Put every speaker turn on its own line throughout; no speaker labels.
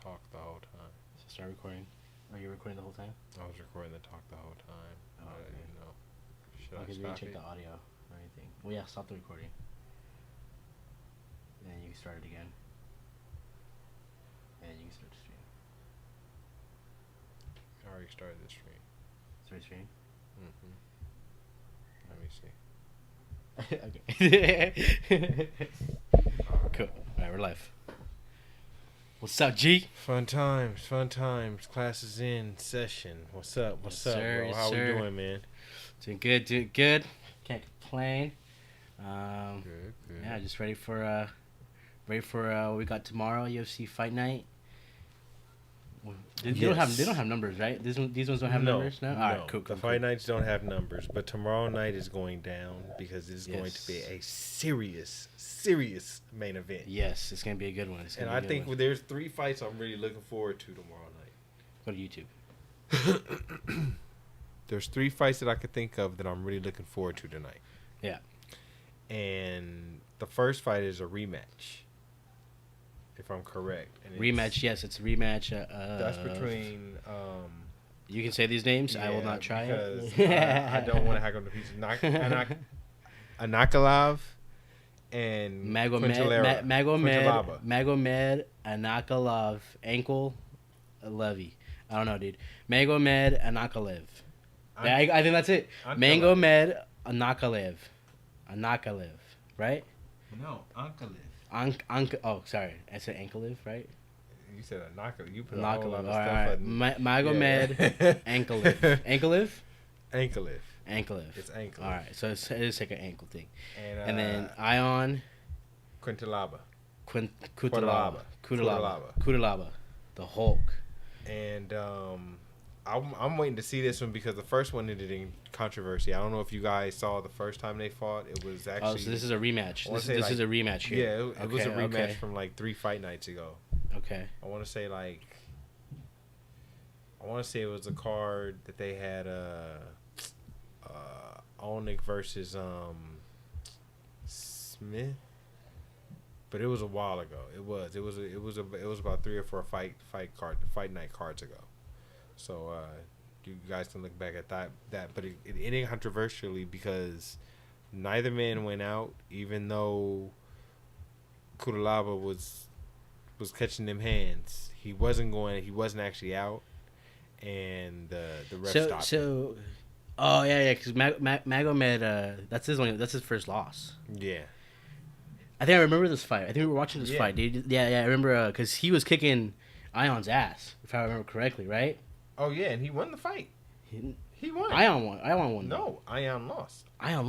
talk the whole time.
So start recording. Are you recording the whole time?
I was recording the talk the whole time.
Oh,
I
okay.
didn't know. Should
Okay,
I
we didn't
stop
check
it?
the audio or anything. Well, yeah, stop the recording. And then you can start it again. And then you can start the stream.
I already started the stream.
Start stream?
Let me see.
Okay. Cool. Alright, we're live. What's up, G?
Fun times, fun times. Class is in session. What's up? What's
Yes,
up,
sir,
bro?
yes,
How
sir.
we doing, man?
Doing good, doing good. Can't complain.
Good.
Yeah, just ready for what we got tomorrow, UFC Fight Night. They don't have numbers, right? These ones don't have numbers now.
No.
All right, cool.
The fight nights don't have numbers, but tomorrow night is going down because it's going to be a serious main event.
Yes, it's gonna be a good one.
And I think there's 3 fights I'm really looking forward to tomorrow night.
Go to YouTube.
There's 3 fights that I could think of that I'm really looking forward to tonight.
Yeah.
And the first fight is a rematch, if I'm correct. And
Rematch, yes, it's a rematch.
That's between.
You can say these names. I will not try
because
it.
I don't want to hack them to pieces. Anakalov and
Magomed Anakalov ankle Levy. I don't know, dude. Magomed Anakalev. Yeah, I think that's it. Magomed Anakalev, right?
No, Ankalev.
Oh, sorry. I said Ankalev, right?
You said Anakalev. You put a whole lot of
All
stuff.
right. Magomed Ankalev. Ankalev? Ankalev.
It's Ankalev.
All right. So it is like an ankle thing.
And
then Ion
Quintalaba.
Kutalaba. The Hulk.
And I'm waiting to see this one because the first one ended in controversy. I don't know if you guys saw the first time they fought. It was actually.
Oh, so this is a rematch. This
like,
is a rematch here.
Yeah, it was a rematch from like 3 fight nights ago.
Okay.
I want to say it was a card that they had Olnick versus Smith. But it was a while ago. It was about 3 or 4 fight night cards ago. So you guys can look back at that. But it ended controversially because neither man went out, even though Kutalaba was catching them hands. He wasn't actually out, and the ref stopped him.
Oh yeah, because Magomed, that's his first loss.
Yeah.
I think I remember this fight. I think we were watching this fight, dude. Yeah, I remember because he was kicking Ion's ass, if I remember correctly, right?
Oh yeah, and he won the fight. He won.
Ion won.
No, Ion lost.
Ion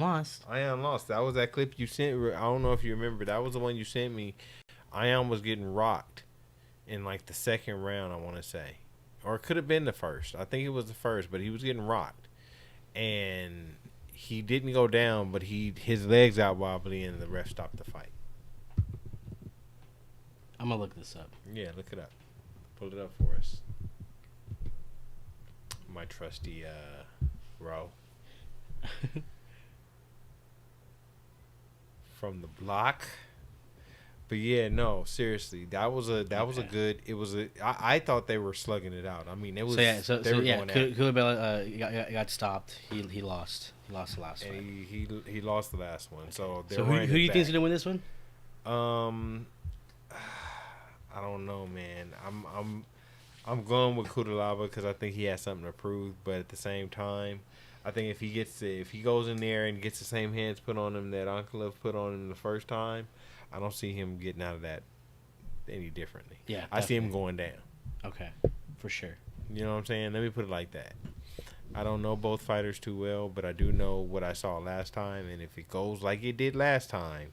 lost.
That was that clip you sent. I don't know if you remember. That was the one you sent me. Ion was getting rocked in like the second round, I want to say, or it could have been the first. I think it was the first, but he was getting rocked, and he didn't go down, but his legs out wobbly, and the ref stopped the fight.
I'm gonna look this up.
Yeah, look it up. Pull it up for us. My trusty Ro. From the block. But yeah, no, seriously, that was a good. It was I thought they were slugging it out. I mean, it was.
Kulabella got stopped. He lost. He lost the last
and
fight.
he lost the last one. So
who do you think's gonna win this one?
I don't know, man. I'm going with Kutalaba because I think he has something to prove. But at the same time, I think if he goes in there and gets the same hands put on him that Ankalev put on him the first time, I don't see him getting out of that any differently.
Yeah,
I see him going down.
Okay, for sure.
You know what I'm saying? Let me put it like that. I don't know both fighters too well, but I do know what I saw last time, and if it goes like it did last time,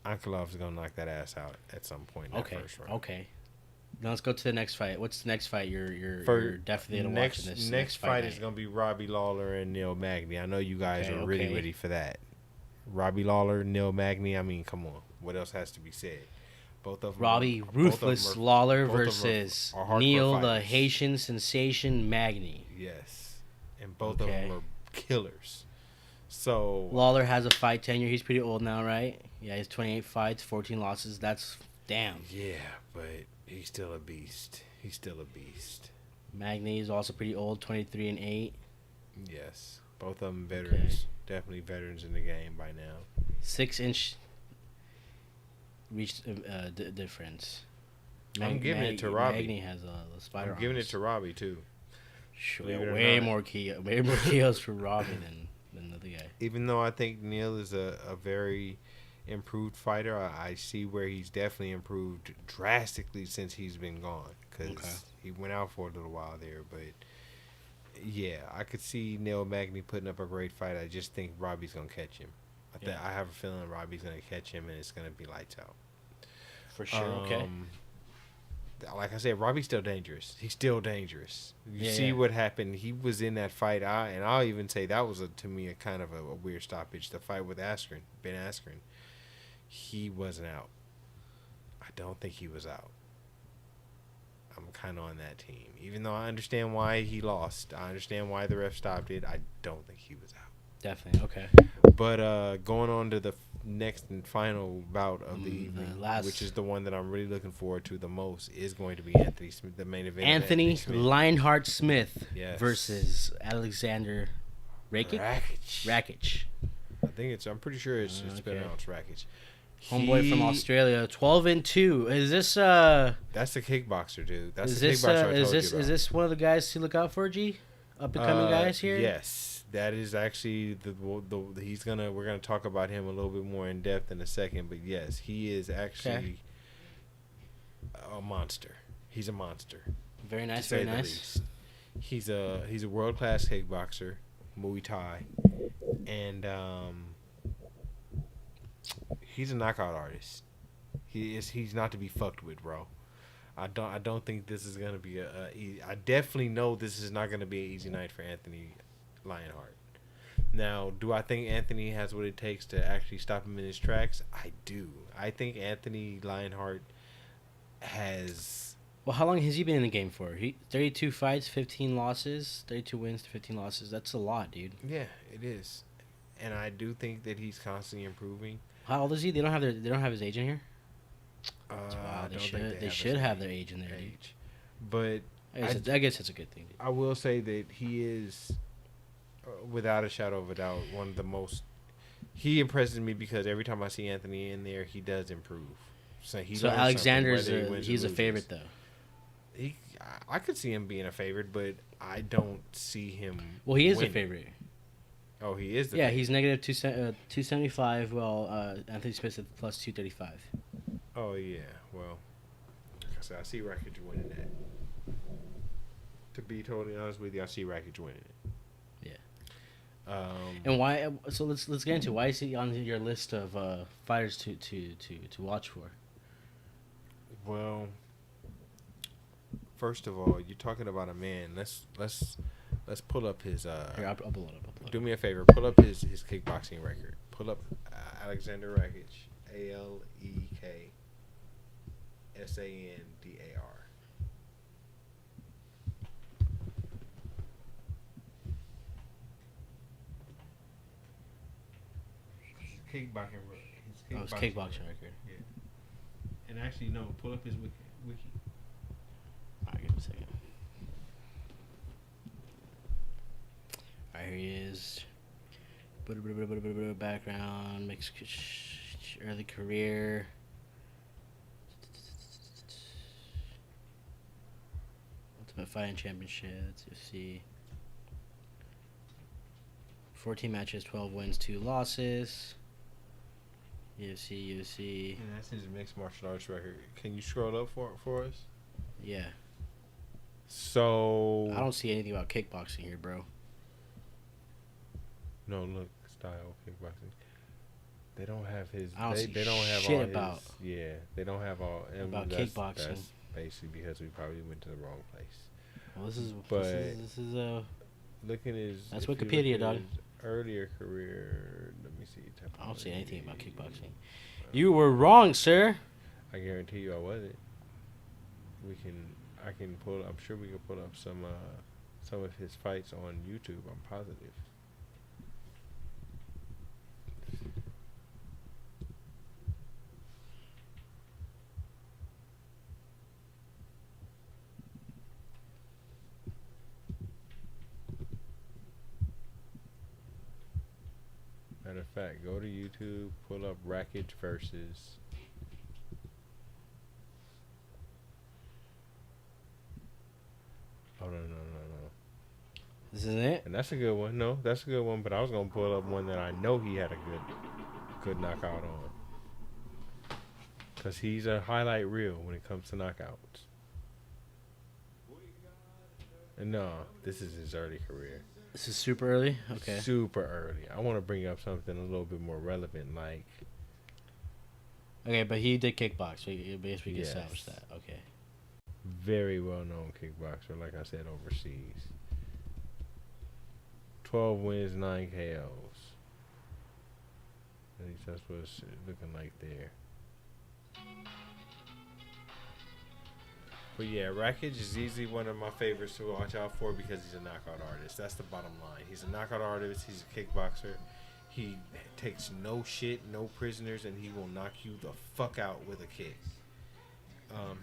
Ankalov's gonna knock that ass out at some point in that first round.
Okay. Now let's go to the next fight. What's the next fight you're definitely gonna watch in this
next fight is gonna be Robbie Lawler and Neil Magny. I know you guys are really ready for that. Robbie Lawler, Neil Magny. I mean, come on. What else has to be said? Both of them.
Robbie Ruthless Lawler versus Neil the Haitian Sensation Magny.
Yes, and both of them are killers. So
Lawler has a fight tenure. He's pretty old now, right? Yeah, he's 28 fights, 14 losses. That's damn.
Yeah, but he's still a beast. He's still a beast.
Magny is also pretty old, 23-8.
Yes, both of them veterans. Okay. Definitely veterans in the game by now.
6-inch reach difference.
I'm giving it to Robbie.
Magny has a spider.
I'm giving it to Robbie too.
Sure, way more kills for Robbie than the other guy.
Even though I think Neil is a very improved fighter, I see where he's definitely improved drastically since he's been gone. Because he went out for a little while there, but yeah, I could see Neil Magny putting up a great fight. I just think Robbie's gonna catch him. I have a feeling Robbie's gonna catch him, and it's gonna be lights out.
For sure. Okay.
Like I said, Robbie's still dangerous. He's still dangerous. You see what happened. He was in that fight, and I'll even say that was to me a kind of a weird stoppage. The fight with Ben Askren. He wasn't out. I don't think he was out. I'm kind of on that team. Even though I understand why he lost. I understand why the ref stopped it. I don't think he was out.
Definitely. Okay.
But going on to the next and final bout of the evening, which is the one that I'm really looking forward to the most, is going to be Anthony Smith, the main event.
Anthony Lionheart Smith versus Alexander Rakic.
I'm pretty sure it's pronounced Rakic.
Homeboy from Australia, 12-2. Is this
That's the kickboxer, dude. That's the kickboxer I told you about.
Is this one of the guys to look out for, G? Up and coming guys here?
Yes. That is actually we're gonna talk about him a little bit more in depth in a second, but yes, he is actually a monster. He's a monster.
Very nice, very nice.
He's a world-class kickboxer, Muay Thai, and he's a knockout artist. He's not to be fucked with, bro. I don't think this is gonna be I definitely know this is not gonna be an easy night for Anthony Lionheart. Now, do I think Anthony has what it takes to actually stop him in his tracks? I do. I think Anthony Lionheart has.
Well, how long has he been in the game for? 32 fights, 15 losses, 32 wins to 15 losses. That's a lot, dude.
Yeah, it is, and I do think that he's constantly improving.
How old is he? They don't have his age in here. Wow, they should have their age in there,
dude. But
I guess it's a good thing, dude.
I will say that he is, without a shadow of a doubt, one of the most. He impresses me because every time I see Anthony in there, he does improve. So
Alexander's he's a favorite though.
I could see him being a favorite, but I don't see him.
Well, he is a favorite.
Oh, he is.
He's negative 275. Well, Anthony Smith at plus 235.
Oh yeah, well, like I said, I see Rakic winning that. To be totally honest with you, I see Rakic winning it.
Yeah. And why? So let's get into why is he on your list of fighters to watch for?
Well, first of all, you're talking about a man. Let's pull up his.
Here, I'll pull it up.
Do me a favor. Pull up his kickboxing record. Pull up Alexander Rakic. ALEKSANDAR. His kickboxing record. Yeah. And actually, no. Pull up his wiki.
Alright, give me a second. Alright, here he is. Background, early career. Ultimate Fighting Championships, UFC. 14 matches, 12 wins, 2 losses. UFC.
And that's his mixed martial arts record. Can you scroll up for us?
Yeah.
So
I don't see anything about kickboxing here, bro.
No, look, style kickboxing. They don't have his.
They
don't have
shit
all
about.
They don't have all
about kickboxing.
That's basically because we probably went to the wrong place.
Well, this is
look at his.
That's Wikipedia, dog.
Earlier career. Let me see.
I don't see anything about kickboxing. You were wrong, sir.
I guarantee you, I wasn't. I can pull. I'm sure we can pull up some of his fights on YouTube. I'm positive. of fact, go to YouTube, pull up Rackage versus. Oh, no.
This is it?
And that's a good one. No, that's a good one. But I was going to pull up one that I know he had a good knockout on. Because he's a highlight reel when it comes to knockouts. And no, this is his early career.
This is super early? Okay.
Super early. I want to bring up something a little bit more relevant, like.
Okay, but he did kickbox. So we can
Yes.
establish that. Okay.
Very well known kickboxer, like I said, overseas. 12 wins, 9 KOs. At least that's what it's looking like there. But yeah, Rackage is easily one of my favorites to watch out for because he's a knockout artist. That's the bottom line. He's a knockout artist. He's a kickboxer. He takes no shit, no prisoners, and he will knock you the fuck out with a kick.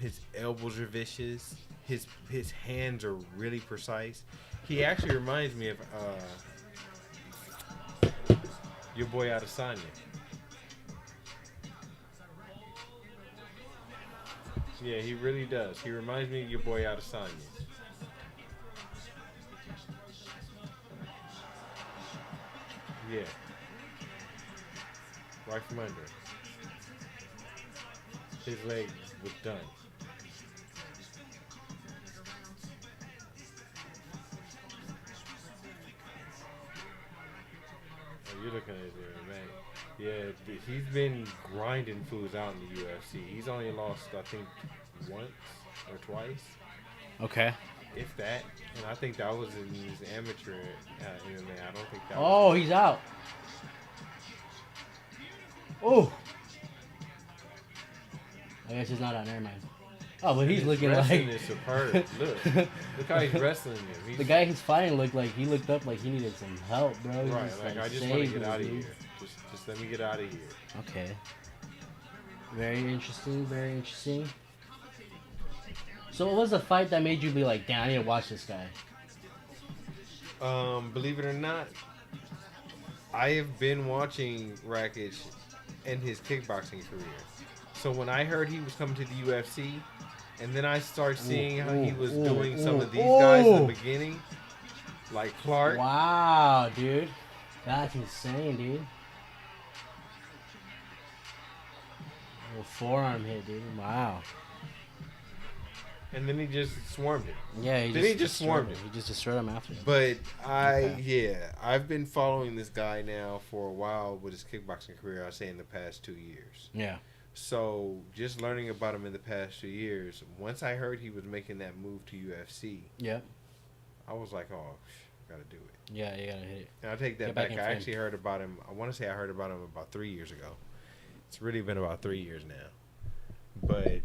His elbows are vicious. His hands are really precise. He actually reminds me of your boy Adesanya. Yeah, he really does. He reminds me of your boy Adesanya. Yeah. Right from under. His leg was done. Oh, you're looking at it there, man. Yeah, he's been grinding fools out in the UFC. He's only lost, I think, once or twice.
Okay.
If that. And I think that was in his amateur MMA. I don't think that
Oh, he's out. Oh. I guess he's not out. Never mind. Oh, but he's looking
wrestling
like.
Is superb. Look how he's wrestling him.
The guy he's fighting looked up like he needed some help, bro. He
Right,
just,
like I just want to get out of here. Just let me get out of here.
Okay. Very interesting. Very interesting. So, what was the fight that made you be like, damn, I need to watch this guy?
Believe it or not, I have been watching Rackage and his kickboxing career. So when I heard he was coming to the UFC, and then I started seeing how he was doing some of these guys in the beginning, like Clark.
Wow, dude. That's insane, dude. Little forearm hit, dude. Wow.
And then he just swarmed it.
Yeah,
he just swarmed it.
He just destroyed him after.
But I've been following this guy now for a while with his kickboxing career, I say in the past 2 years.
Yeah.
So just learning about him in the past 2 years, once I heard he was making that move to UFC,
Yep.
I was like, oh, I gotta do it.
Yeah, you gotta hit it.
And I take that back. I actually heard about him. I want to say I heard about him about 3 years ago. It's really been about 3 years now. But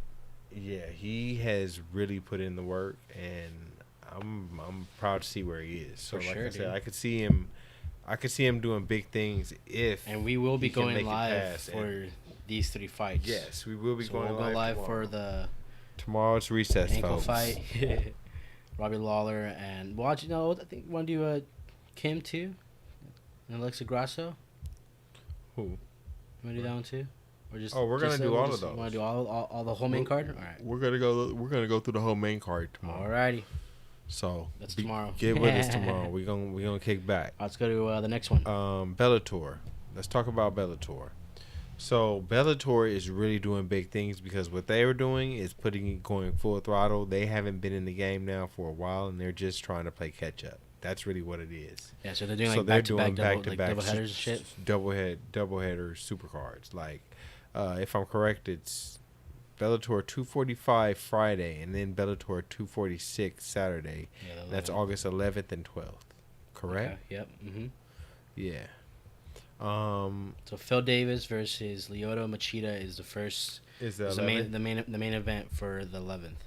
yeah, he has really put in the work, and I'm proud to see where he is. So like I said, I could see him doing big things if.
And we will be going live for these 3 fights.
Yes, we will be going live.
We'll go live for the
tomorrow's recess
ankle
folks.
fight. Robbie Lawler and I think want to do Kim too, and Alexa Grasso.
Who?
Want to do that one too? Or just,
we're gonna do all of those.
Want to do all the whole main card? All right.
We're gonna go through the whole main card tomorrow.
Alrighty.
So
that's tomorrow.
Get with us tomorrow. We're gonna kick back.
Let's go to the next one.
Bellator. Let's talk about Bellator. So Bellator is really doing big things because what they were doing is going full throttle. They haven't been in the game now for a while, and they're just trying to play catch up. That's really what it is.
Yeah, so they're doing back to back double headers and shit.
Double headers, super cards. Like, if I'm correct, it's Bellator 245 Friday, and then Bellator 246 Saturday. Yeah, that's August 11th and 12th. Correct?
Okay. Yep. Mhm.
Yeah.
So Phil Davis versus Lyoto Machida is the main event for the 11th.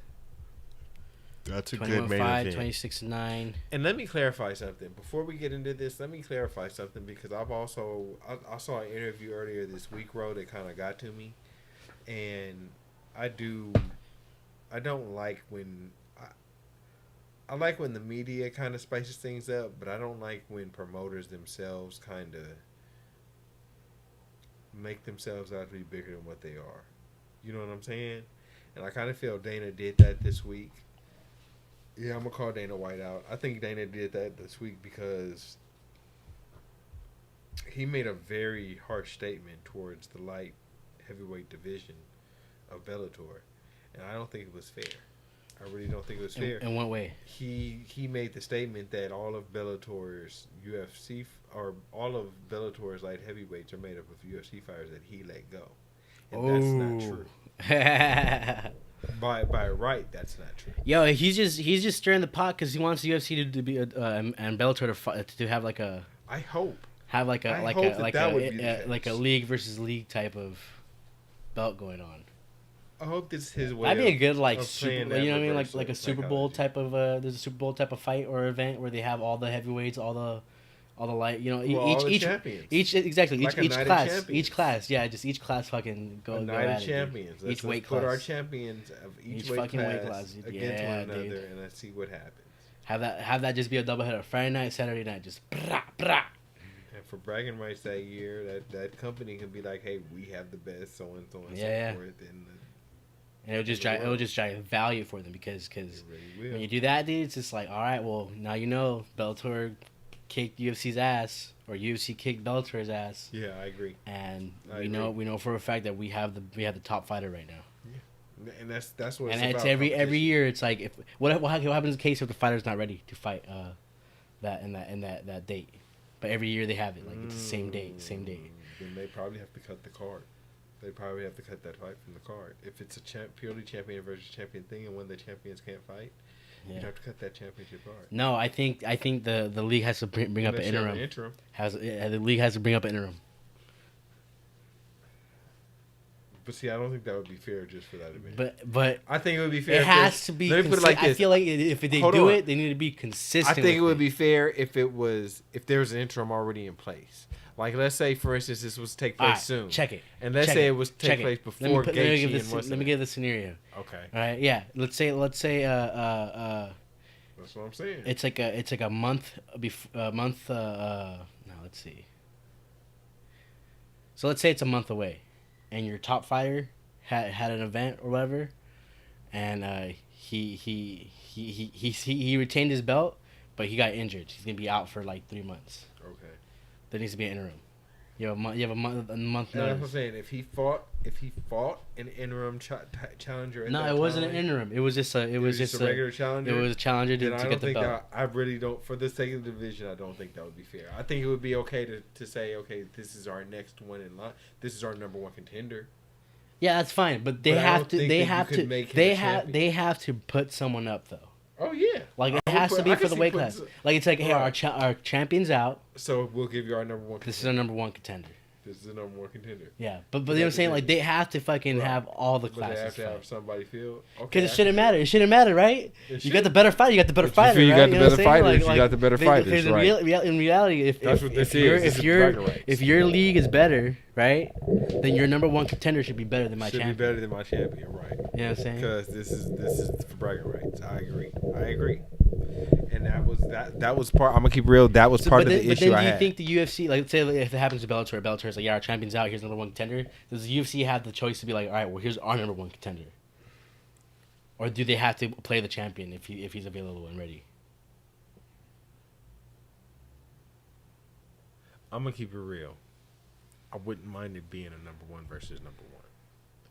That's a good main event.
26-9.
And let me clarify something before we get into this. Let me clarify something because I saw an interview earlier this week, Ro, that kind of got to me, and I don't like when I like when the media kind of spices things up, but I don't like when promoters themselves kind of make themselves out to be bigger than what they are. You know what I'm saying? And I kind of feel Dana did that this week. Yeah, I'm going to call Dana White out. I think Dana did that this week because he made a very harsh statement towards the light heavyweight division of Bellator. And I don't think it was fair. I really don't think it was fair.
In what way?
He made the statement that all of Bellator's UFC or all of Bellator's light heavyweights are made up of UFC fighters that he let go, and that's not true. by right, that's not true.
Yo, he's just stirring the pot because he wants the UFC to be and Bellator to have like a.
I hope.
Have like a league versus league type of belt going on.
I hope this is his way.
That'd be a good super, you know what I mean, like a Super Bowl type of there's a Super Bowl type of fight or event where they have all the heavyweights, all the light, you know, each exactly like each class, yeah, just each class fucking go at
champions.
Each weight class.
Put our champions of each weight class against one another, and let's see what happens.
Have that just be a doubleheader, Friday night, Saturday night, just brah, brah.
And for bragging rights that year, that company can be like, hey, we have the best, so and so forth,
and it'll just drive value for them because really when you do that, dude, it's just like, all right, well, now you know Bellator kicked UFC's ass or UFC kicked Bellator's ass.
Yeah, I agree.
And we know for a fact that we have the top fighter right now.
Yeah, and that's what.
And it's every year. It's like if what happens in the case if the fighter's not ready to fight that date, but every year they have it like it's the same date.
Then they probably have to cut the card. They probably have to cut that fight from the card. If it's a purely champion versus champion thing, and when the champions can't fight, you'd have to cut that championship card.
No, I think the league has to bring up an interim. The league has to bring up an interim.
But see, I don't think that would be fair just for that event.
But
I think it would be fair.
It has to be.
Let me put it like this.
I feel like if they do it, they need to be consistent.
I think it would be fair if there was an interim already in place. Like, let's say, for instance, this was take place soon.
Check it.
And let's say it was take place before Gaethje and what's
let me give the scenario.
Okay.
All right. Yeah. Let's say.
That's what I'm saying.
It's like a month before no, let's see. So let's say it's a month away, and your top fighter had an event or whatever, and he retained his belt, but he got injured. He's gonna be out for like 3 months.
Okay.
There needs to be an interim. You have a month notice.
That's what I'm saying. If he fought an interim challenger.
No, it wasn't an interim. It was just a
regular challenger.
It was a challenger to get the belt.
I really don't. For the sake of the division, I don't think that would be fair. I think it would be okay to say, okay, this is our next one in line. This is our number one contender.
Yeah, that's fine, but they have to put someone up though.
Oh yeah,
like it has to be for the weight class. Like it's like, hey, our champion's out.
So we'll give you our number one.
This is our number one contender.
This is the number one contender.
Yeah, but you know what I'm saying? Like they have to fucking have all the classes.
They have to have somebody feel.
Because it shouldn't matter. It shouldn't matter, right? You got the better fighter. You got the better fighter.
You got the better fighters. You got the better fighters. Right.
In reality, if your league is better, right, then your number one contender should be better than my champion.
Should be better than my champion, right?
You know what I'm saying?
Because this is for bragging rights. I agree. And that was part. I'm gonna keep real. That was part of the issue I had.
But then do you think the UFC, like, say if it happens to Bellator's like, yeah, our champion's out. Here's number one contender. Does the UFC have the choice to be like, all right, well, here's our number one contender, or do they have to play the champion if he's available and ready?
I'm gonna keep it real. I wouldn't mind it being a number one versus number one.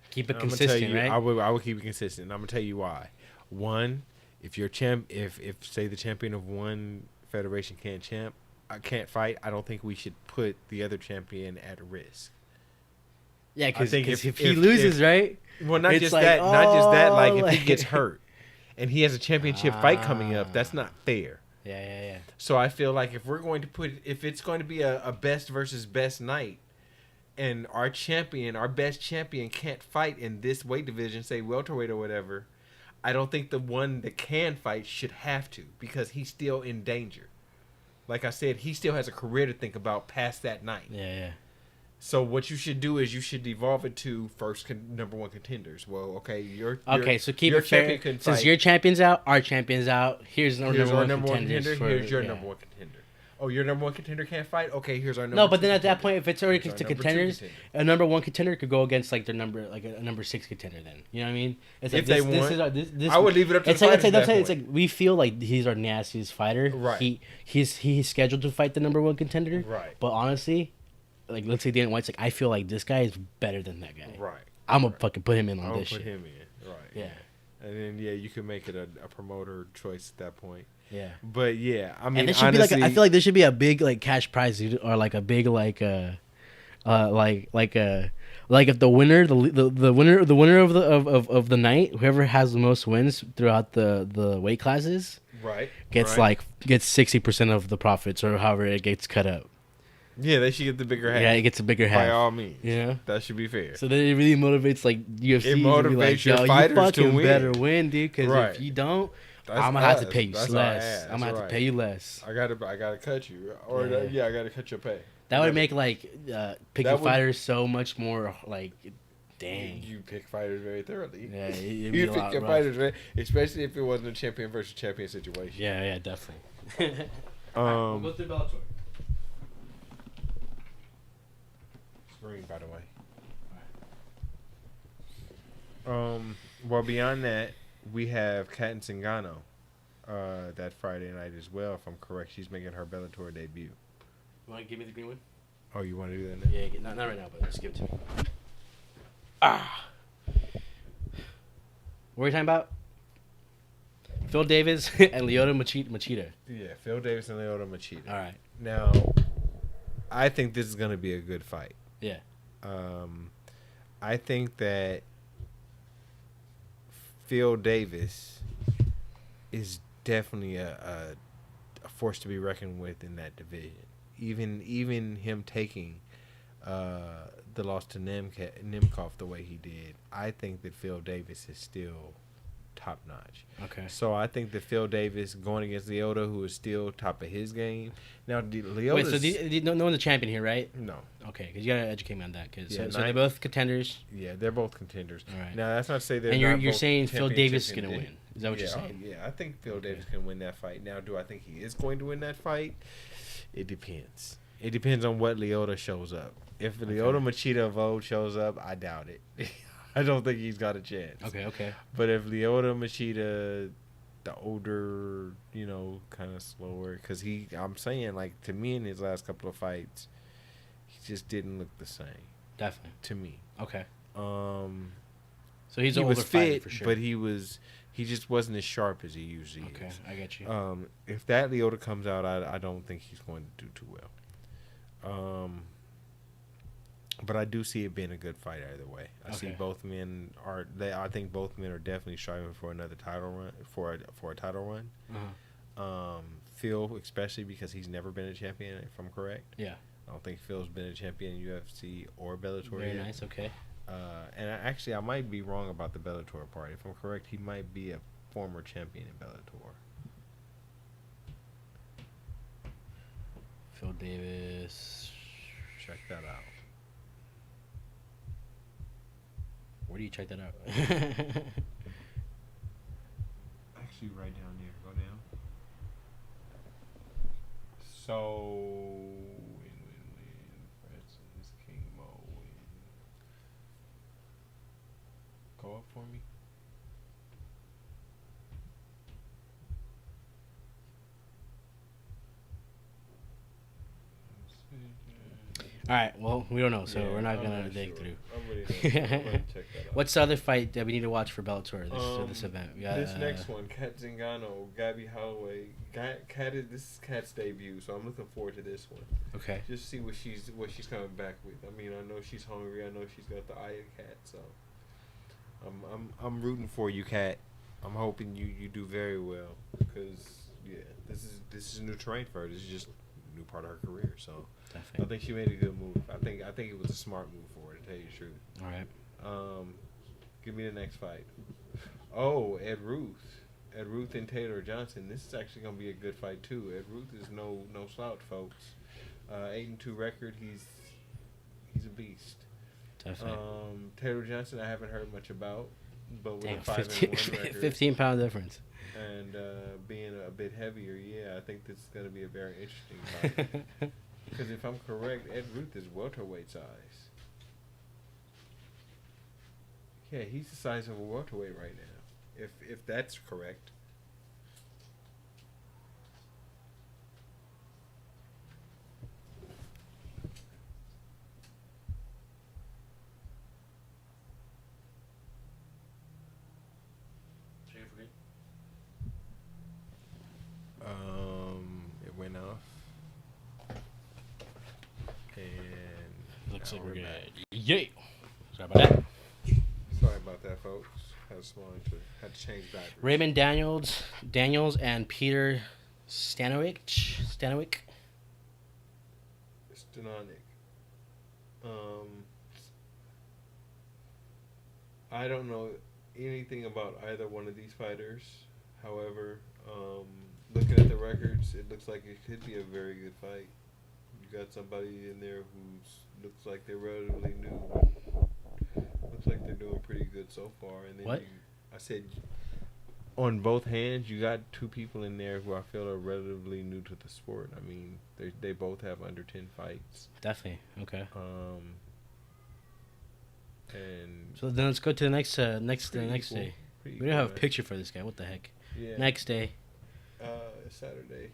Keep it consistent, right?
I would keep it consistent. And I'm gonna tell you why. One, if you're if say the champion of one federation can't fight, I don't think we should put the other champion at risk.
Yeah, because if he loses, right?
Well, not just that. Like if he gets hurt and he has a championship fight coming up, that's not fair.
Yeah.
So I feel like if it's going to be a best versus best night, and our best champion can't fight in this weight division, say welterweight or whatever, I don't think the one that can fight should have to, because he's still in danger. Like I said, he still has a career to think about past that night.
Yeah.
So what you should do is you should evolve it to number one contenders. Well, okay,
so keep it fair. Since your champion's out, our champion's out. Here's our number one contender.
Here's your number one contender. Oh, your number one contender can't fight? Okay, here's our number.
No, but then at that point, if it's already to contenders, a number one contender could go against like their number, like a number 6 contender. Then you know what I mean? It's like this,
I would leave it up to
the fighters. It's like we feel like he's our nastiest fighter.
Right.
He's scheduled to fight the number one contender.
Right.
But honestly, like let's say Dana White's like, I feel like this guy is better than that guy.
Right.
I'm gonna fucking put him in on this shit.
Put him in. Right.
Yeah.
And then you can make it a promoter choice at that point.
Yeah.
But yeah, I mean,
and there should
honestly,
be I feel like there should be a big like cash prize, dude, or like a big like if the winner the winner of the night, whoever has the most wins throughout the weight classes,
right,
gets 60% of the profits or however it gets cut up.
Yeah, they should get the bigger half.
Yeah, it gets a bigger half.
By all means.
Yeah.
That should be fair.
So then it really motivates like UFC.
It motivates your fighters to win.
Better win, dude, because if you don't, I'm gonna have to pay you less. I'm gonna have to pay you less.
I gotta cut you, or I gotta cut your pay.
That would make picking fighters so much more like, dang.
You pick fighters very thoroughly.
Yeah,
you pick your fighters, especially if it wasn't a champion versus champion situation.
Yeah, definitely.
We'll
go through Bellator.
Screen, by the way. Well, beyond that, we have Kat Zingano that Friday night as well. If I'm correct, she's making her Bellator debut.
You want to give me the green one?
Oh, you want to do that now?
Yeah, not right now, but just give it to me. What are we talking about? Phil Davis and Lyoto Machida.
Yeah, Phil Davis and Lyoto Machida.
All right.
Now, I think this is going to be a good fight.
Yeah.
I think that Phil Davis is definitely a force to be reckoned with in that division. Even him taking the loss to Nemkov the way he did, I think that Phil Davis is still top notch.
Okay.
So I think that Phil Davis going against Lyoto, who is still top of his game. Now, Lyoto.
Wait, so no one's a champion here, right?
No.
Okay, because you gotta educate me on that. So they're both contenders.
Yeah, they're both contenders.
All right.
Now that's not to say they're.
And
not
you're
both
saying Phil Davis is gonna win? Is that what you're saying?
Yeah, I think Phil Davis can win that fight. Now, do I think he is going to win that fight? It depends. It depends on what Lyoto shows up. If Lyoto Machida of old shows up, I doubt it. I don't think he's got a chance.
Okay.
But if Lyoto Machida, the older, kind of slower, because I'm saying, like, to me in his last couple of fights, he just didn't look the same.
Definitely.
To me.
Okay.
So
he was fit, for sure.
But he just wasn't as sharp as he usually is.
Okay, I get you.
If that Lyoto comes out, I don't think he's going to do too well. But I do see it being a good fight either way. I see both men I think both men are definitely striving for another title run, for a title run.
Uh-huh.
Phil, especially because he's never been a champion, if I'm correct.
Yeah.
I don't think Phil's been a champion in UFC or Bellator.
Very nice. Okay.
And I might be wrong about the Bellator part. If I'm correct, he might be a former champion in Bellator.
Phil Davis.
Check that out.
Where do you check that out?
Actually, right down there. Go down. So, win. Francis King Mo win. Go up for me.
All right. Well, we don't know, so we're not gonna dig through.
I'm ready to check that out.
What's the other fight that we need to watch for Bellator this event? We got,
this next one, Kat Zingano, Gabby Holloway. This is Kat's debut, so I'm looking forward to this one.
Okay.
Just see what she's coming back with. I mean, I know she's hungry. I know she's got the eye of Kat, so I'm rooting for you, Kat. I'm hoping you do very well because this is new terrain for her. This is just a new part of her career, so.
Definitely.
I think she made a good move. I think it was a smart move for her, to tell you the truth.
All right.
Give me the next fight. Oh, Ed Ruth and Taylor Johnson. This is actually gonna be a good fight too. Ed Ruth is no slouch, folks. 8-2 record. He's a beast.
Definitely.
Taylor Johnson, I haven't heard much about, but with
Damn,
a 5-1 record.
15-pound difference.
And being a bit heavier, I think this is going to be a very interesting fight. Because if I'm correct, Ed Ruth is welterweight size. Yeah, he's the size of a welterweight right now. If that's correct. It went off. And
looks like we're good. Yay! Sorry about that.
Sorry about that, folks. Had to change batteries.
Raymond Daniels and Peter Stanovic.
I don't know anything about either one of these fighters. However, looking at the records, it looks like it could be a very good fight. You got somebody in there who looks like they're relatively new. Looks like they're doing pretty good so far. And then I said, on both hands, you got two people in there who I feel are relatively new to the sport. I mean, they both have under 10 fights.
Definitely. Okay.
And
so then let's go to the next day. We don't have a picture for this guy. What the heck?
Yeah.
Next day.
Saturday.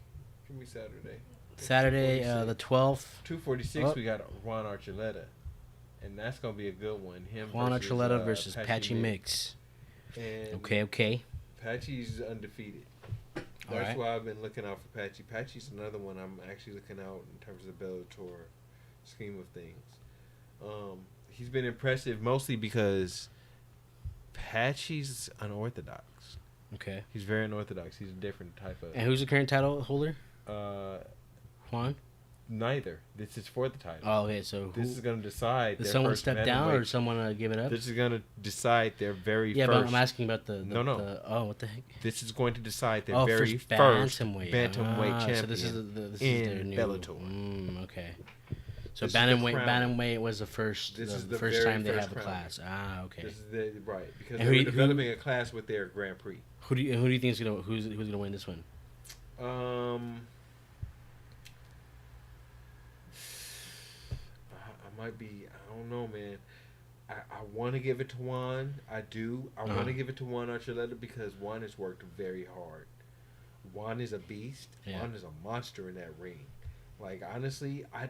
Give me Saturday.
Saturday, the 12th.
246. We got Juan Archuleta, and that's gonna be a good one.
Juan Archuleta versus Patchy Mix.
And
okay.
Patchy's undefeated. That's why I've been looking out for Patchy. Patchy's another one I'm actually looking out in terms of the Bellator scheme of things. He's been impressive mostly because Patchy's unorthodox.
Okay.
He's very unorthodox. He's a different type of...
And who's the current title holder? Juan?
Neither. This is for the title.
Oh, okay. So
this is going to decide...
Did someone step down or someone give it up?
This is going to decide their very first...
Yeah, but I'm asking about the what the heck?
This is going to decide their very first bantamweight champion
so this is
this
in
their new Bellator.
Okay. So bantamweight was the first. This is the first time they have a class. Okay.
This is right because they're developing a class with their Grand Prix.
Who do you think is who's gonna win this one?
I might be. I don't know, man. I want to give it to Juan. I do. I want to give it to Juan Archuleta because Juan has worked very hard. Juan is a beast. Yeah. Juan is a monster in that ring. Like honestly, I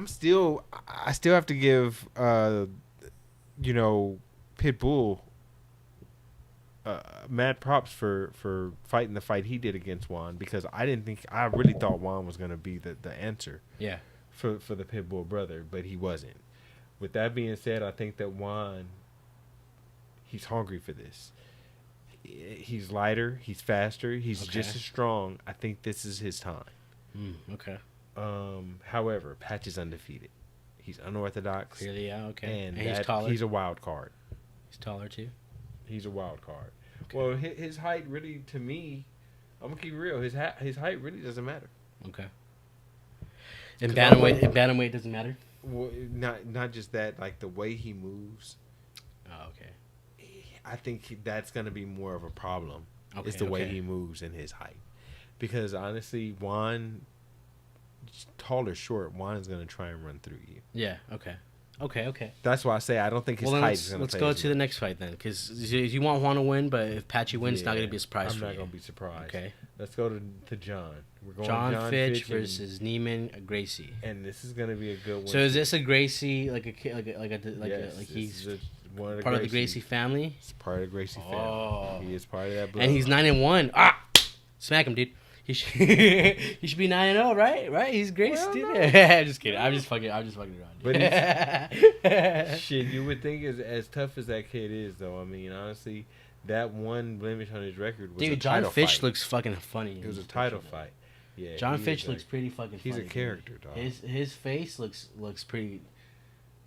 still have to give Pitbull mad props for fighting the fight he did against Juan because I really thought Juan was gonna be the answer.
Yeah.
For the Pitbull brother, but he wasn't. With that being said, I think that Juan, he's hungry for this. He's lighter, he's faster, he's just as strong. I think this is his time.
Okay.
However, Patch is undefeated. He's unorthodox.
Clearly, yeah, okay.
And he's taller. He's a wild card.
He's taller too.
He's a wild card. Okay. Well, his height really, to me, I'm gonna keep it real. His height really doesn't matter.
Okay. And bantamweight doesn't matter.
Well, not just that. Like the way he moves.
Oh, okay.
I think that's gonna be more of a problem. Okay, is the way he moves and his height, because honestly, Juan, tall or short, Juan is gonna try and run through you.
Yeah. Okay.
That's why I say I don't think his height is going to
Let's go to the next fight then, because you want Juan to win, but if Patchy wins, it's not going to be a surprise
for
you.
I'm not going to be surprised.
Okay.
Let's go to John. We're going
John Fitch versus Neiman Gracie.
And this is going to be a good one.
So is this a Gracie like he's
one of
part of the Gracie family?
He's part of the Gracie family. He is part of that blood.
And he's 9-1. Smack him, dude. He should be 9-0, right? He's Gracie, dude. I'm just kidding. I'm just fucking around. Dude.
But shit, you would think as tough as that kid is, though. I mean, honestly, that one blemish on his record was a title
John Fitch
fight.
Looks fucking funny.
It was a title fight. Yeah,
John Fitch looks pretty fucking funny.
He's a character, dog.
His face looks pretty.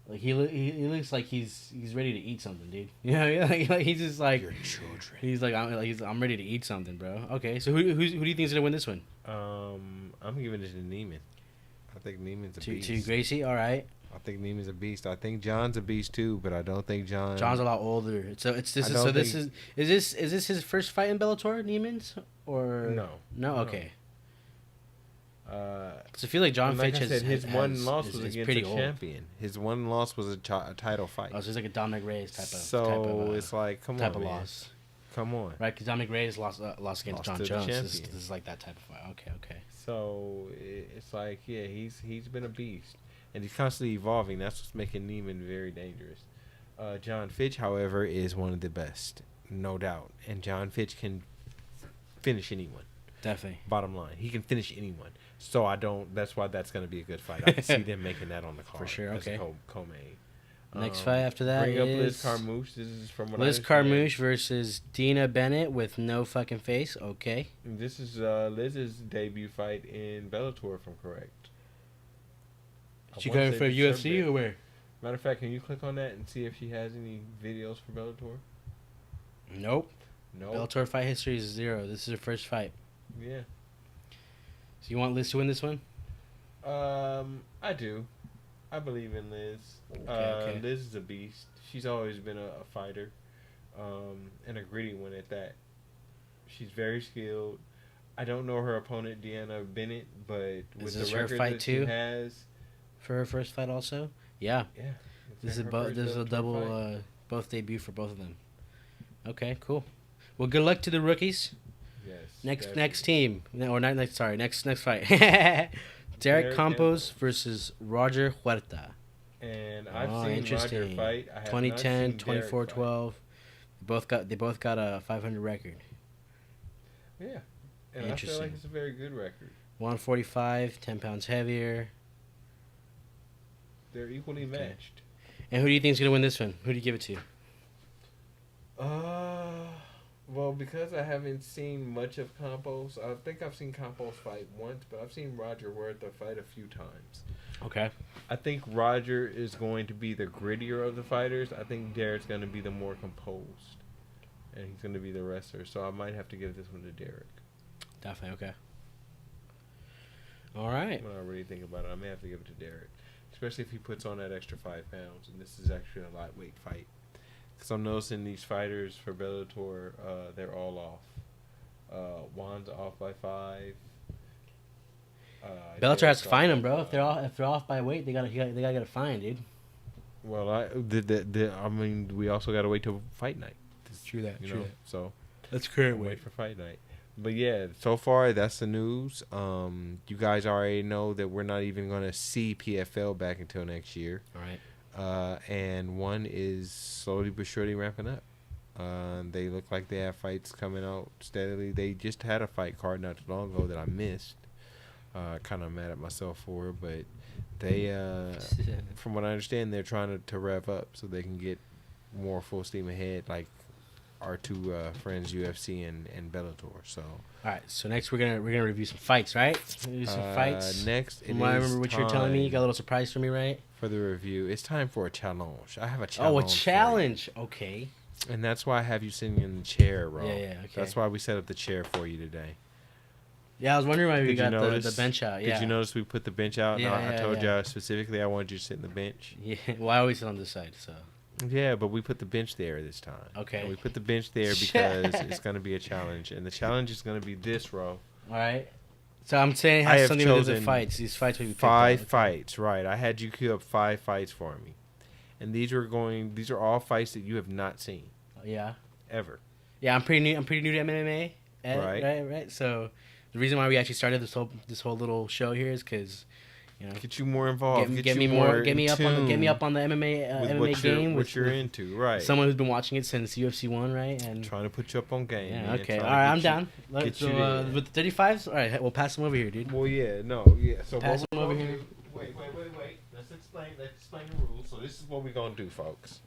Like he looks like he's ready to eat something, dude. You know, like he's just like
your children.
He's like I'm ready to eat something, bro. Okay, so who do you think is gonna win this one?
I'm giving it to Neiman. I think Neiman's a beast.
To Gracie, all right.
I think Neiman's a beast. I think John's a beast too, but I don't think John's
a lot older. This is his first fight in Bellator, Neiman's, or no? Okay. Because I feel like John Fitch
his one loss was against a champion. His one loss was a title fight.
Oh, so it's like a Dominic Reyes type of.
So it's like, come on, man.
Loss.
Come on.
Right, because Dominic Reyes lost against John Jones. This is like that type of fight. Okay.
So it's like, yeah, he's been a beast, and he's constantly evolving. That's what's making Neiman very dangerous. John Fitch, however, is one of the best, no doubt, and John Fitch can finish anyone.
Definitely.
Bottom line, he can finish anyone. So I don't. That's why that's going to be a good fight. I can see them making that on the card
for sure. Okay.
Co-main.
Next fight after that
bring up Liz Carmouche. This is from what
Liz Carmouche versus Dina Bennett with no fucking face. Okay.
This is Liz's debut fight in Bellator, if I'm correct.
She going for UFC or where?
Matter of fact, can you click on that and see if she has any videos for Bellator?
Nope. Bellator fight history is 0. This is her first fight.
Yeah.
So you want Liz to win this one?
I do. I believe in Liz. Okay. Liz is a beast. She's always been a fighter, and a gritty one at that. She's very skilled. I don't know her opponent, Deanna Bennett, but with the record that she has,
for her first fight, also, yeah. This is a double both debut for both of them. Okay, cool. Well, good luck to the rookies.
Yes.
Next team. Next fight. Derek Campos versus Roger Huerta.
And I've seen Roger fight.
2010, 24, 12. They both got a 500 record.
Yeah. And I feel like it's a very good record.
145, 10 pounds heavier.
They're equally matched.
And who do you think is going to win this one? Who do you give it to?
Well, because I haven't seen much of Campos, I think I've seen Campos fight once, but I've seen Roger Huerta fight a few times.
Okay.
I think Roger is going to be the grittier of the fighters. I think Derek's going to be the more composed, and he's going to be the wrestler. So I might have to give this one to Derek.
Definitely, okay. All right.
When I really think about it, I may have to give it to Derek, especially if he puts on that extra 5 pounds, and this is actually a lightweight fight. Because I'm noticing these fighters for Bellator, they're all off. Juan's off by 5.
Bellator has to find them, bro. If they're off by weight, they gotta get a fine, dude.
Well, I mean, we also gotta wait till fight night.
True that.
So
that's current
wait for fight night. But yeah, so far that's the news. You guys already know that we're not even gonna see PFL back until next year.
All right.
And one is slowly but surely ramping up. They look like they have fights coming out steadily. They just had a fight card not too long ago that I missed. Kind of mad at myself for, but they, from what I understand, they're trying to rev up so they can get more full steam ahead, like our two friends, UFC and Bellator. So.
All right. So next we're gonna review some fights, right? Review some fights.
Next,
I remember what you were telling me. You got a little surprise for me, right?
For the review, it's time for a challenge. I have a challenge.
Oh, a challenge. Okay.
And that's why I have you sitting in the chair, bro.
Yeah, okay.
That's why we set up the chair for you today.
Yeah, I was wondering why we got the bench out. Yeah.
Did you notice we put the bench out?
Yeah,
I told you specifically I wanted you to sit in the bench.
Yeah, well, I always sit on this side, so.
Yeah, but we put the bench there this time.
Okay.
And we put the bench there because it's going to be a challenge. And the challenge is going to be this, bro.
All right. So I'm saying it has something to do with the fights. These fights we picked
5 fights, right. I had you queue up 5 fights for me. And these are all fights that you have not seen.
Yeah.
Ever.
Yeah, I'm pretty new to MMA. Right. So the reason why we actually started this whole little show here is because, you know,
get you more involved.
Get me up on the MMA game.
What you're into, right?
Someone who's been watching it since UFC 1, right? And
trying to put you up on game.
Yeah. Man. Okay. All right. I'm down. With the 35s. All right. We'll pass them over here, dude.
Well, yeah. So
pass them over here.
Wait. Let's explain the rules. So this is what we're gonna do, folks.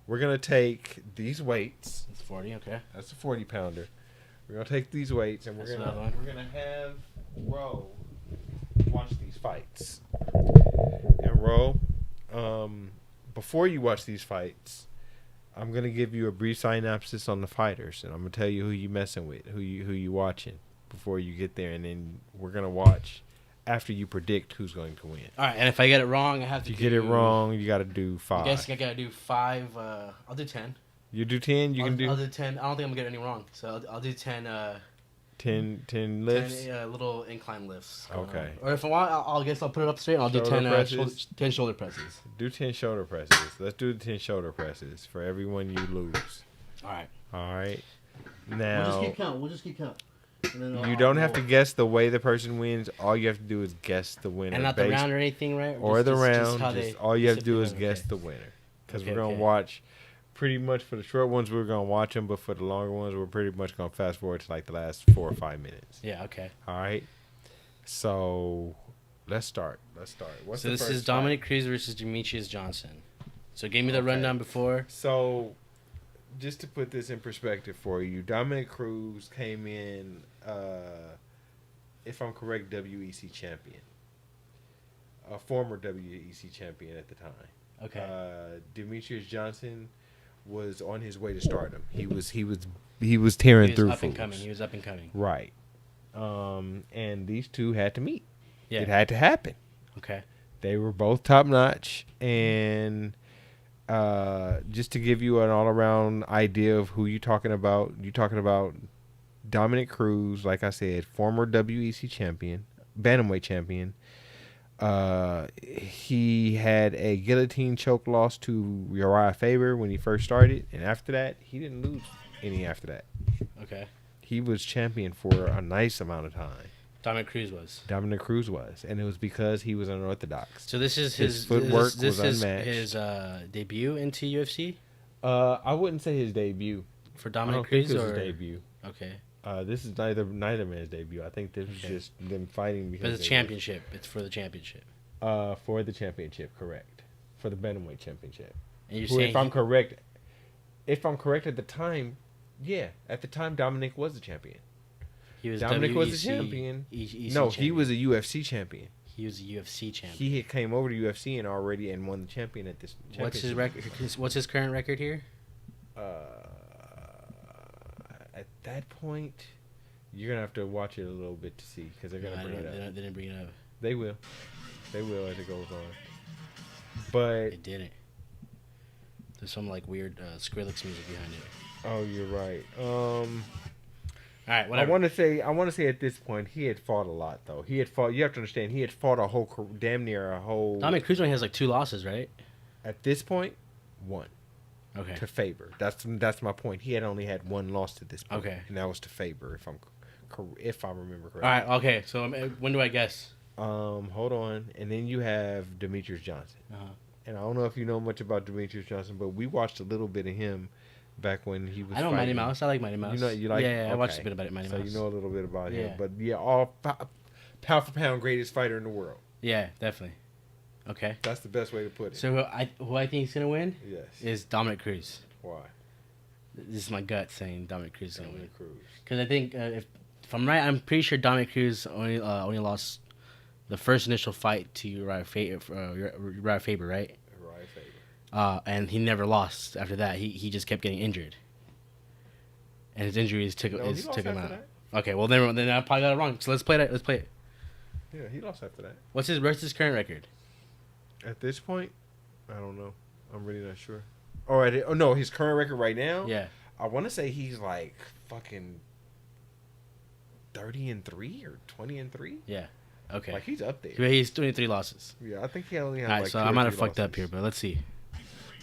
We're gonna take these weights.
That's 40. Okay.
That's a 40-pounder. We're gonna take these weights and we're gonna have Ro watch these fights. And Ro, before you watch these fights, I'm gonna give you a brief synopsis on the fighters, and I'm gonna tell you who you messing with, who you watching before you get there, and then we're gonna watch after you predict who's going to win.
All right, and if I get it wrong, I have to.
If you get it wrong, you got to do 5.
I guess I got to do 5. I'll do 10.
You do 10.
I'll do 10. I don't think I'm gonna get any wrong, so I'll do 10.
10 lifts.
10 little incline lifts.
Okay.
Or if I want, I'll put it up straight. And I'll do 10 shoulder presses.
Do 10 shoulder presses. Let's do the 10 shoulder presses for everyone you lose.
All right.
All right. Now.
We'll just keep count.
You don't have to guess the way the person wins. All you have to do is guess the winner.
And not the round or anything, right?
Or the round. All you have to do is guess the winner. Because we're going to watch, pretty much for the short ones, we're going to watch them. But for the longer ones, we're pretty much going to fast forward to like the last 4 or 5 minutes.
Yeah, okay.
All right. So, let's start.
So this is Dominic Cruz versus Demetrius Johnson. So give me the rundown before.
So, just to put this in perspective for you, Dominic Cruz came in, if I'm correct, WEC champion. A former WEC champion at the time.
Okay.
Demetrius Johnson was on his way to stardom. He was tearing through.
He was up and coming.
Right. And these two had to meet.
Yeah.
It had to happen.
Okay.
They were both top notch, and just to give you an all around idea of who you're talking about Dominic Cruz, like I said, former WEC champion, bantamweight champion. He had a guillotine choke loss to Uriah Faber when he first started, and after that, he didn't lose any after that.
Okay.
He was champion for a nice amount of time.
Dominic Cruz was, and it was because he was unorthodox. So this is
his footwork was unmatched.
His debut into UFC?
I wouldn't say his debut.
For Dominic Cruz,
or his debut.
Okay.
This is neither man's debut. I think this is just them fighting because.
But it's championship. It's for the championship.
For the championship, correct. For the bantamweight championship.
And you're saying
if I'm correct at the time, yeah, at the time Dominic was the champion. Dominic was the champion. No, he was a UFC champion.
He was a UFC champion.
He had came over to UFC and won the champion at this.
What's his record? What's his current record here?
At that point, you're gonna have to watch it a little bit to see because they're gonna bring it up.
They didn't bring it up.
They will as it goes on. But
it didn't. There's some like weird Skrillex music behind it.
Oh, you're right.
All right, whatever.
I want to say at this point he had fought a lot though. You have to understand he had fought damn near a whole.
Dominic Cruz only has like 2 losses, right?
At this point, 1.
Okay.
To Faber. That's my point. He had only had 1 loss to this point.
Okay.
And that was to Faber, if I remember correctly.
All right. Okay. So when do I guess?
Hold on. And then you have Demetrius Johnson. And I don't know if you know much about Demetrius Johnson, but we watched a little bit of him back when he was.
I know
fighting.
Mighty Mouse. I like Mighty Mouse.
You like?
Yeah, I watched a bit about Mighty Mouse.
So you know a little bit about him, but yeah, all pound for pound greatest fighter in the world.
Yeah, definitely. Okay.
That's the best way to put it.
So who I think is gonna win?
Yes.
Is Dominic Cruz.
Why?
This is my gut saying Dominic Cruz is gonna win.
Cruz.
Because I think if I'm right, I'm pretty sure Dominic Cruz only lost the first initial fight to Uriah Faber, right?
Uriah
Faber. And he never lost after that. He just kept getting injured. And his injuries took him out. That. Okay, well then I probably got it wrong. So let's play it.
Yeah, he lost after that.
What's his current record?
At this point, I don't know. I'm really not sure. Oh no, his current record right now?
Yeah.
I want to say he's like fucking 30-3 or 20-3.
Yeah. Okay.
Like he's up there.
Yeah, he's 23 losses.
Yeah, I think he only has.
All right,
like
so I might have fucked up here, but let's see.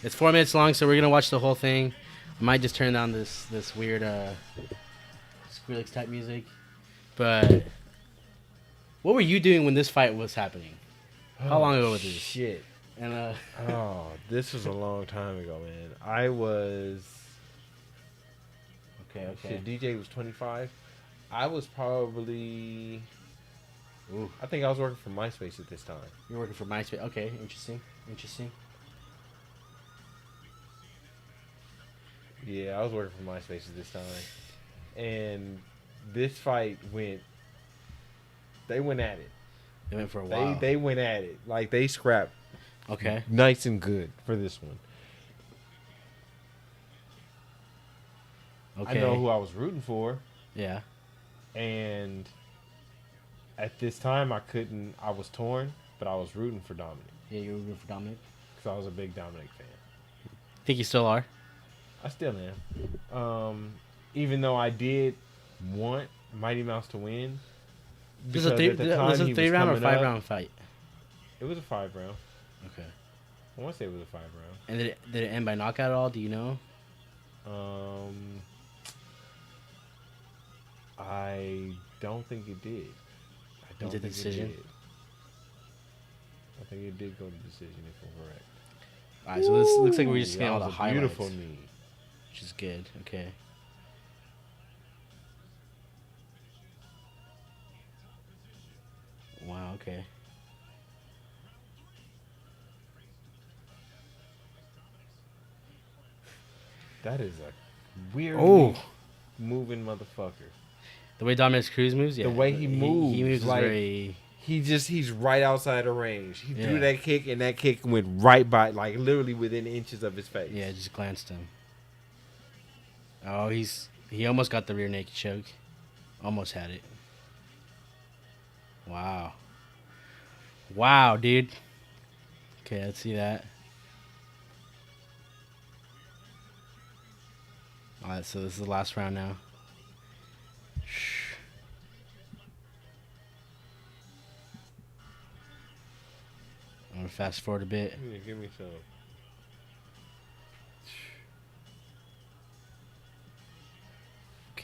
It's 4 minutes long, so we're gonna watch the whole thing. I might just turn down this weird Skrillex type music. But what were you doing when this fight was happening? How long ago was this?
Shit.
And
this was a long time ago, man. I was.
Okay.
Shit, DJ was 25. I was probably.
Ooh.
I think I was working for MySpace at this time.
You're working for MySpace. Okay, interesting.
Yeah, I was working for MySpace at this time. And this fight they went at it.
They went for a while.
They went at it. Like, they scrapped.
Okay.
Nice and good for this one.
Okay.
I know who I was rooting for.
Yeah.
And At this time, I couldn't. I was torn, but I was rooting for Dominic.
Yeah, you were rooting for Dominic?
Because I was a big Dominic fan.
Think you still are?
I still am. Even though I did want Mighty Mouse to win.
Was it a 3-round or 5-round fight?
It was a 5-round.
Okay.
I want to say it was a 5-round.
And did it end by knockout at all? Do you know?
I don't think it did. I don't think
decision?
it did. I think it did go to decision, if I'm correct.
All right, so this looks like we're just getting all the highlights.
Beautiful knee.
Which is good. Okay. Wow, okay.
That is a weird moving motherfucker.
The way Dominic Cruz moves, yeah.
The way he moves.
He moves
like,
very...
He's right outside of range. He threw that kick, and that kick went right by, like, literally within inches of his face.
Yeah, just glanced him. Oh, he almost got the rear naked choke. Almost had it. Wow. Wow, dude. Okay, let's see that. Alright, so this is the last round now. I'm gonna fast forward a bit.
Yeah, give me some.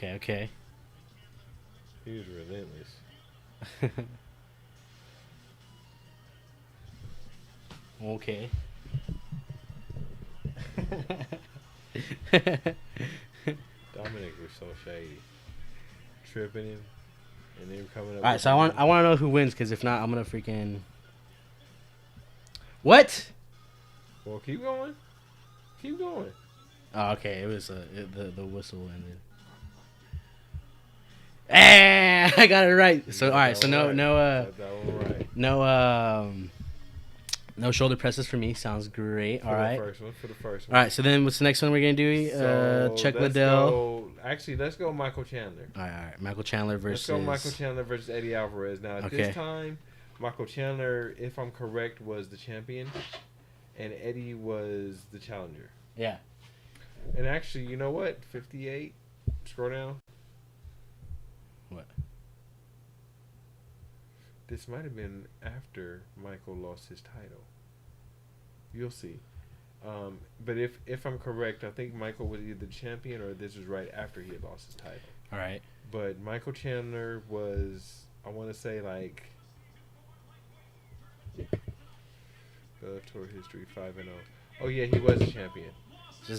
Okay.
He was relentless.
Okay.
Dominic was so shady. Tripping him. And then coming up.
Alright, so I want to know who wins, because if not, I'm gonna freaking... What?
Well, keep going. Keep going.
Oh, okay. It was the whistle ended. I got it right. So all right. So no shoulder presses for me. Sounds great. All right.
For the first one.
All right. So then what's the next one we're gonna do? Chuck Liddell.
Actually, let's go Michael Chandler.
All right. Michael Chandler versus.
Let's go Michael Chandler versus Eddie Alvarez. Now at this time, Michael Chandler, if I'm correct, was the champion, and Eddie was the challenger.
Yeah.
And actually, you know what? 58. Scroll down.
What?
This might have been after Michael lost his title. You'll see. But if I'm correct, I think Michael was either the champion or this was right after he had lost his title.
All right.
But Michael Chandler was, I want to say, like, Bellator history 5-0. Oh yeah, he was a champion.
He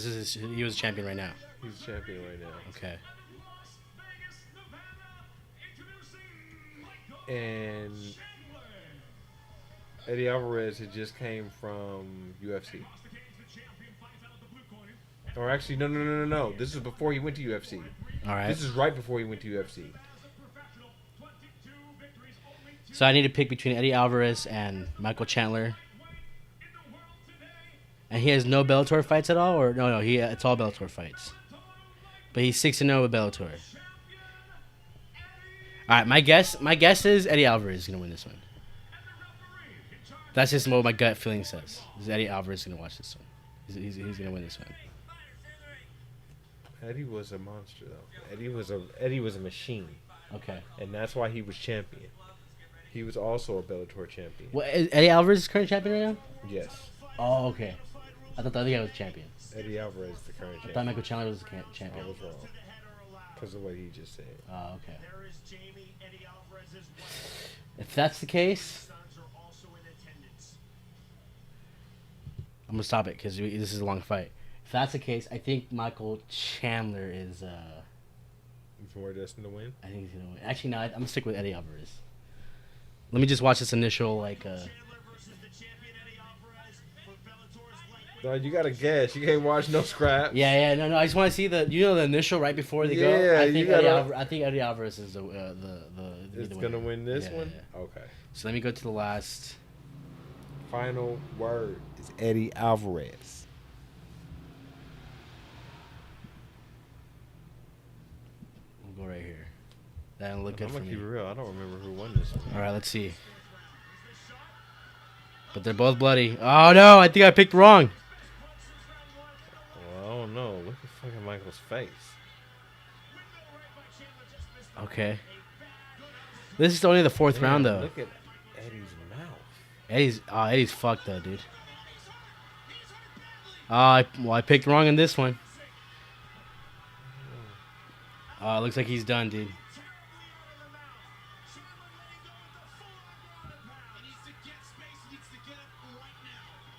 was a champion right now.
He's a champion right now.
Okay.
And Eddie Alvarez had just came from UFC. Or actually, no. This is before he went to UFC.
All right.
This is right before he went to UFC.
So I need to pick between Eddie Alvarez and Michael Chandler. And he has no Bellator fights at all? Or no, it's all Bellator fights. But he's 6-0 with Bellator. All right, my guess is Eddie Alvarez is going to win this one. That's just what my gut feeling says. Is Eddie Alvarez going to watch this one? He's going to win this one.
Eddie was a monster, though. Eddie was a machine.
Okay.
And that's why he was champion. He was also a Bellator champion.
Well, is Eddie Alvarez is current champion right now?
Yes.
Oh, okay. I thought the other guy was champion.
Eddie Alvarez is the current champion.
I thought Michael Chandler was the champion.
I was wrong. Because of what he just said.
Oh, okay. If that's the case, I'm going to stop it because this is a long fight. If that's the case, I think Michael Chandler is...
more destined to win?
I think he's going to win. Actually, no, I'm going to stick with Eddie Alvarez. Let me just watch this initial,
No, you gotta guess. You can't watch no scraps.
Yeah, no. I just want to see the initial right before they go. I think Eddie Alvarez is the
It's gonna win this one.
Yeah.
Okay.
So let me go to the last.
Final word is Eddie Alvarez.
We'll go right here. That didn't look good for me.
I'm gonna keep it real. I don't remember who won this one.
All right, let's see. But they're both bloody. Oh no, I think I picked wrong.
Well, I don't know. Look at fucking Michael's face.
Okay. This is only the fourth round though.
Look at Eddie's mouth.
Eddie's fucked though, dude. I picked wrong in this one. It looks like he's done, dude.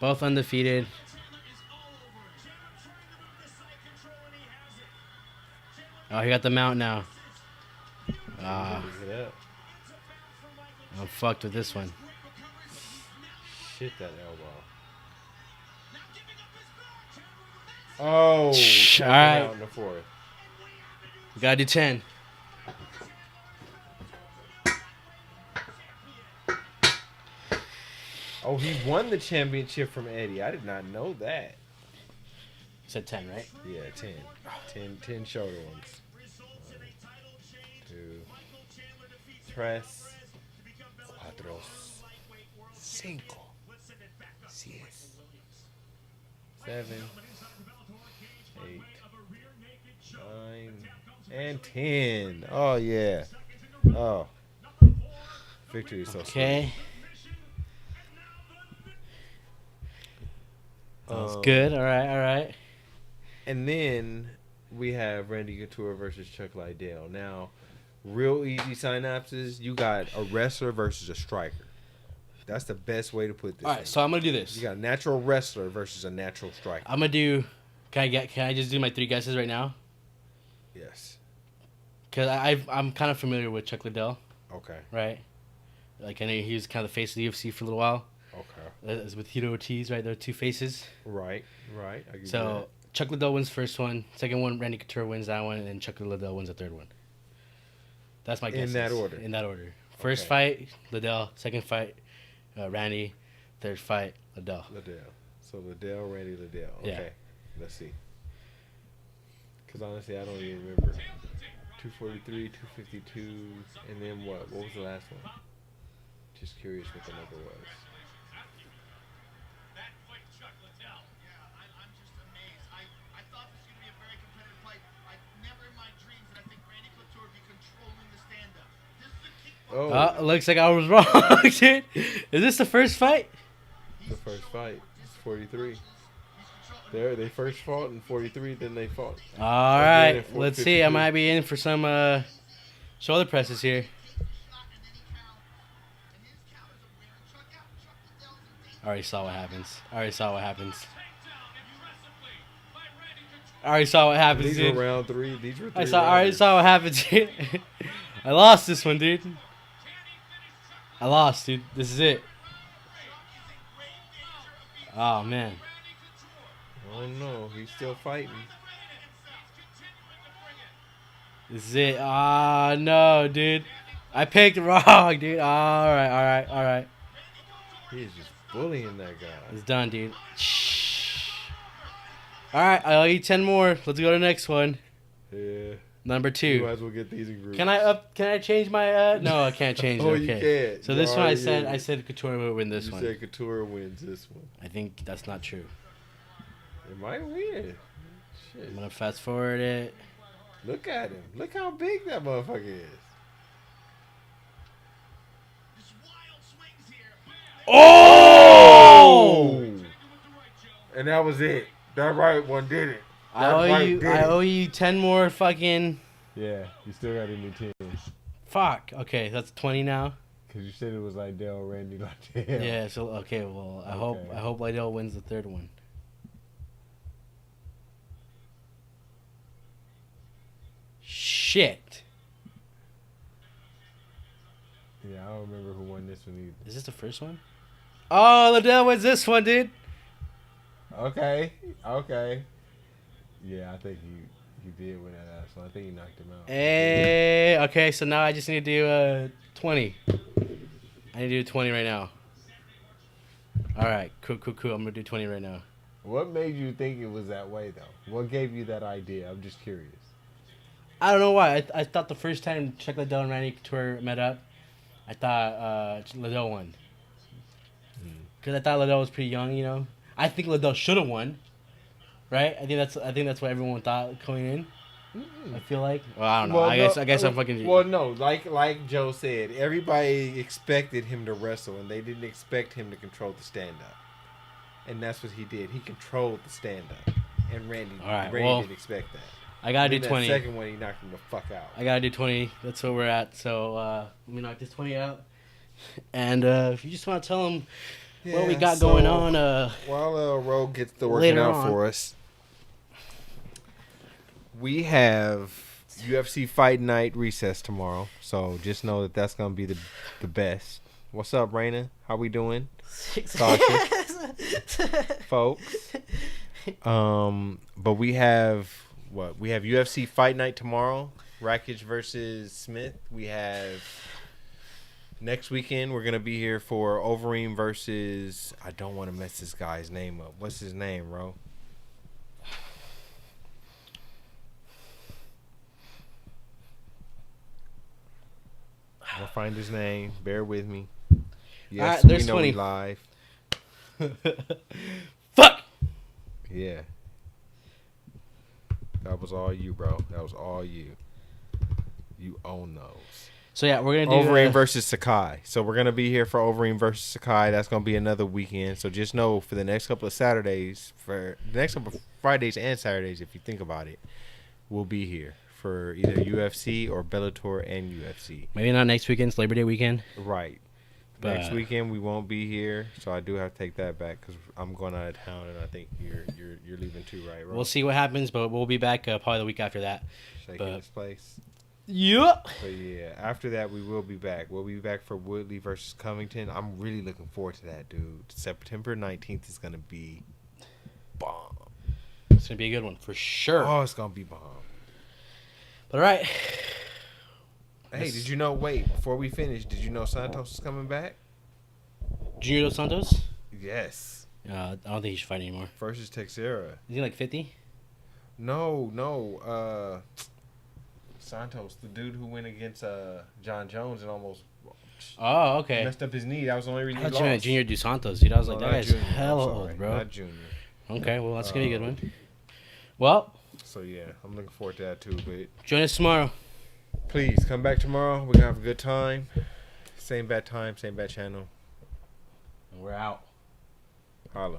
Both undefeated. Oh, he got the mount now. I'm fucked with this one.
Shit, that elbow. Oh,
all right.
In the fourth.
We gotta do 10.
Oh, he won the championship from Eddie. I did not know that.
You said 10, right?
Yeah, 10. 10 shoulder ones. 1, 2, 3, 4, 5, 6, 7, 8, 9, and 10. Oh, yeah. Oh. Victory is so sweet.
Okay. Sounds good. All right.
And then we have Randy Couture versus Chuck Liddell. Now, real easy synapses. You got a wrestler versus a striker. That's the best way to put this.
All right, so I'm gonna do this.
You got a natural wrestler versus a natural striker.
I'm gonna do. Can I just do my 3 guesses right now?
Yes.
Because I'm kind of familiar with Chuck Liddell.
Okay.
Right. Like I know he was kind of the face of the UFC for a little while.
Okay.
As with Hito Ortiz, right? There are 2 faces.
Right.
So Chuck Liddell wins first one. Second one, Randy Couture wins that one, and then Chuck Liddell wins the third one. That's my guess. In that order. First fight, Liddell. Second fight, Randy. Third fight, Liddell.
So Liddell, Randy, Liddell. Okay. Yeah. Let's see. Because honestly, I don't even remember. 243, 252, and then what? What was the last one? Just curious what the number was.
Oh, looks like I was wrong, dude. Is this the first fight?
The first fight. It's 43. They first fought in 43, then they fought.
All right, let's see. I might be in for some shoulder presses here. I already saw what happens.
These
dude.
were round 3. These were 3
I already saw what happened, dude. I lost this one, dude. This is it. Oh, man.
Oh, no. He's still fighting.
This is it. Ah, no, dude. I picked wrong, dude. All right.
He's just bullying that guy.
It's done, dude. All right, I'll eat 10 more. Let's go to the next one.
Yeah.
Number 2.
You might as well get these in groups.
Can I change my No, I can't change it.
Oh,
okay.
you can't.
So this one I said Couture would win this one.
You said Couture wins this one.
I think that's not true.
It might win. Shit.
I'm gonna fast forward it.
Look at him. Look how big that motherfucker is.
Oh!
And that was it. That right one did it.
I owe you 10 more fucking.
Yeah, you still got to do 10.
Fuck. Okay, that's 20 now.
Because you said it was Liddell, Randy, Liddell.
Yeah. So okay. Well, I hope Liddell wins the third one. Shit.
Yeah, I don't remember who won this one either.
Is this the first one? Oh, Liddell wins this one, dude.
Okay. Yeah, I think he did win that last one. I think he knocked him out.
Hey, okay, so now I just need to do 20. I need to do 20 right now. All right, cool. I'm going to do 20 right now.
What made you think it was that way, though? What gave you that idea? I'm just curious.
I don't know why. I thought the first time Chuck Liddell and Randy Couture met up, I thought Liddell won. Because I thought Liddell was pretty young, you know. I think Liddell should have won. Right? I think that's what everyone thought going in. I feel like. Well, I don't know. I guess I'm fucking.
Well, no, like Joe said, everybody expected him to wrestle, and they didn't expect him to control the stand up, and that's what he did. He controlled the stand up, and Randy didn't expect that.
I gotta do 20.
That second one, he knocked him the fuck out.
I gotta do 20. That's where we're at. So let me knock this 20 out. And if you just want to tell them what we got going on,
while Ro gets the working out for us. We have UFC Fight Night recess tomorrow, so just know that that's gonna be the best. What's up, Raina? How we doing, Sasha? Folks. But we have what? We have UFC Fight Night tomorrow. Rakic versus Smith. We have next weekend. We're gonna be here for Overeem versus. I don't want to mess this guy's name up. What's his name, Ro? I'll find his name. Bear with me. Yes,
right, there's
we know
20.
We live.
Fuck!
Yeah. That was all you, bro. That was all you. You own those.
So, yeah, we're going to do...
Overeem versus Sakai. So, we're going to be here for Overeem versus Sakai. That's going to be another weekend. So, just know for the next couple of Saturdays, for the next couple of Fridays and Saturdays, if you think about it, we'll be here for either UFC or Bellator and UFC.
Maybe not next weekend. It's Labor Day weekend.
Right. But next weekend we won't be here, so I do have to take that back because I'm going out of town, and I think you're leaving too, right?
We'll see what happens, but we'll be back probably the week after that.
Shaking this place.
Yep.
So yeah, after that we will be back. We'll be back for Woodley versus Covington. I'm really looking forward to that, dude. September 19th is gonna be bomb.
It's gonna be a good one for sure.
Oh, it's gonna be bomb.
But all right.
Hey, did you know? Wait, before we finish, did you know Santos is coming back?
Junior Dos Santos?
Yes.
I don't think he should fight anymore.
Versus Teixeira.
Is he like 50?
No. Santos, the dude who went against John Jones and almost messed up his knee. That was the only reason he lost.
Junior Dos Santos, dude. I was like, that guy's hella old, bro.
Not Junior.
Okay, well, that's going to be a good one. Well.
So, yeah, I'm looking forward to that, too. But
join us tomorrow.
Please, come back tomorrow. We're going to have a good time. Same bad time, same bad channel.
And we're out.
Holla.